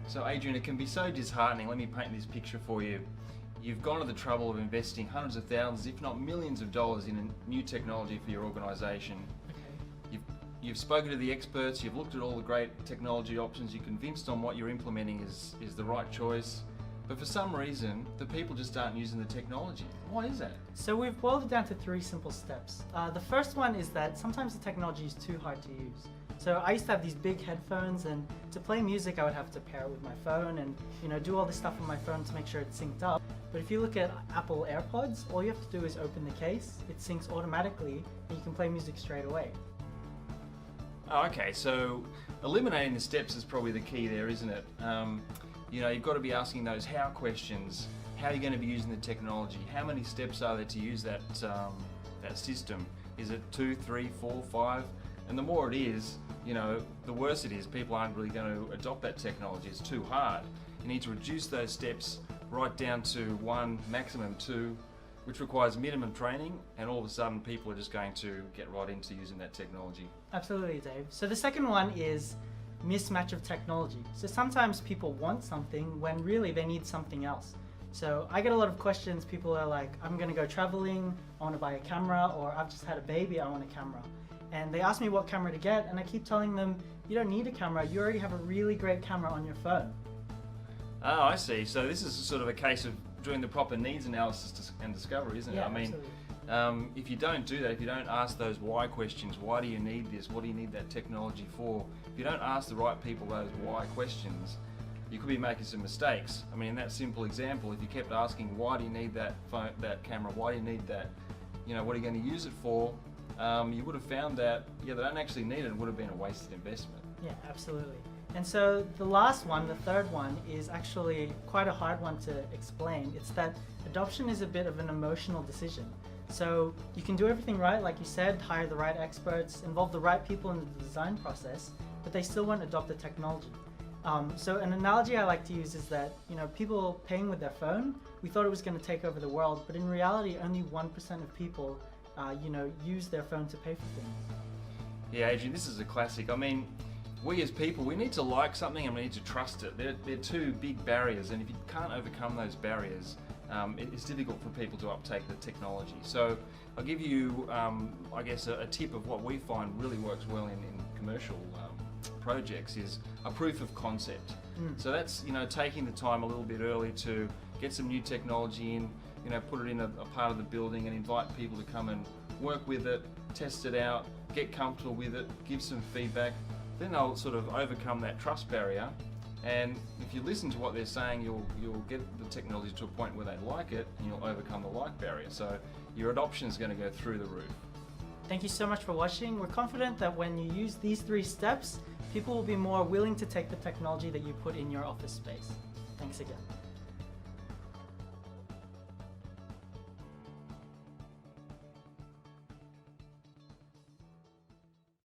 So Adrian, it can be so disheartening. Let me paint this picture for you. You've gone to the trouble of investing hundreds of thousands, if not millions of dollars in a new technology for your organisation. You've spoken to the experts, you've looked at all the great technology options, you're convinced on what you're implementing is the right choice, but for some reason, the people just aren't using the technology. Why is that? So we've boiled it down to 3 simple steps. The first one is that sometimes the technology is too hard to use. So I used to have these big headphones, and to play music I would have to pair it with my phone and do all this stuff on my phone to make sure it's synced up. But if you look at Apple AirPods, all you have to do is open the case, it syncs automatically, and you can play music straight away. Oh, okay, so eliminating the steps is probably the key there, isn't it? You've got to be asking those how questions. How are you going to be using the technology? How many steps are there to use that system? Is it 2, 3, 4, 5? And the more it is, the worse it is. People aren't really going to adopt that technology. It's too hard. You need to reduce those steps right down to 1, maximum 2, which requires minimum training, and all of a sudden people are just going to get right into using that technology. Absolutely, Dave. So the second one is mismatch of technology. So sometimes people want something when really they need something else. So I get a lot of questions. People are like, I'm going to go traveling, I want to buy a camera, or I've just had a baby, I want a camera. And they ask me what camera to get, and I keep telling them, you don't need a camera, you already have a really great camera on your phone. Oh, I see. So this is sort of a case of doing the proper needs analysis and discovery, isn't it? Yeah, I mean, if you don't do that, if you don't ask those why questions, why do you need this, what do you need that technology for, if you don't ask the right people those why questions, you could be making some mistakes. I mean, in that simple example, if you kept asking why do you need that phone, that camera, why do you need that, what are you going to use it for, you would have found that, they don't actually need it, and would have been a wasted investment. Yeah, absolutely. And so the last one, the third one, is actually quite a hard one to explain. It's that adoption is a bit of an emotional decision. So you can do everything right, like you said, hire the right experts, involve the right people in the design process, but they still won't adopt the technology. So an analogy I like to use is that, people paying with their phone, we thought it was going to take over the world, but in reality, only 1% of people, use their phone to pay for things. Yeah, Adrian, this is a classic. I mean, we as people, we need to like something and we need to trust it. They're 2 big barriers, and if you can't overcome those barriers, it's difficult for people to uptake the technology. So I'll give you, I guess, a tip of what we find really works well in commercial projects is a proof of concept. So that's taking the time a little bit early to get some new technology in, put it in a part of the building and invite people to come and work with it, test it out, get comfortable with it, give some feedback. Then they'll sort of overcome that trust barrier, and if you listen to what they're saying, you'll get the technology to a point where they like it, and you'll overcome the like barrier. So your adoption is going to go through the roof. Thank you so much for watching. We're confident that when you use these 3 steps, people will be more willing to take the technology that you put in your office space. Thanks again.